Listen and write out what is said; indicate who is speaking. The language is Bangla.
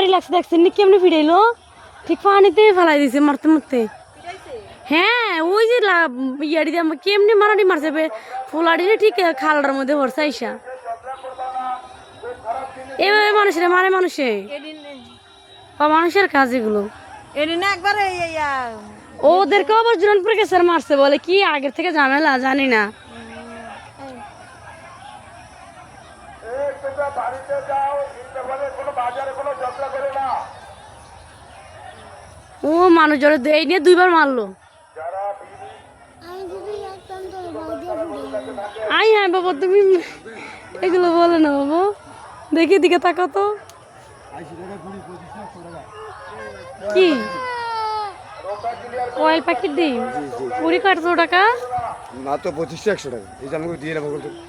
Speaker 1: ভারী লাগছে দেখছেন নি কেমনি ফিরাইলো ঠিক পানিতে ফেলাই দিছে মারতে মারতে হ্যাঁ ওই যে ইয়াড়ি দিয়ে কেমনি মারানি মারছে ফুলাড়ি ঠিক খালটার মধ্যে ভরসা আইসা এভাবে মানুষের মারে মানুষে মানুষের কাজ এগুলো ওদেরকে আবার জুরান প্রকাশের মারছে বলে কি আগের থেকে ঝামেলা জানি না ও মানুষ জোরে এই নিয়ে 2 বার মারলো আই হ্যাঁ বাবা তুমি এগুলো বলে না বাবা দেখি দিকে তাকাও তো কি অয়েল প্যাকেট দিই পুরি 800 টাকা
Speaker 2: মাত্র 2500 100 টাকা এই যে আমাকে দিয়ে নেবো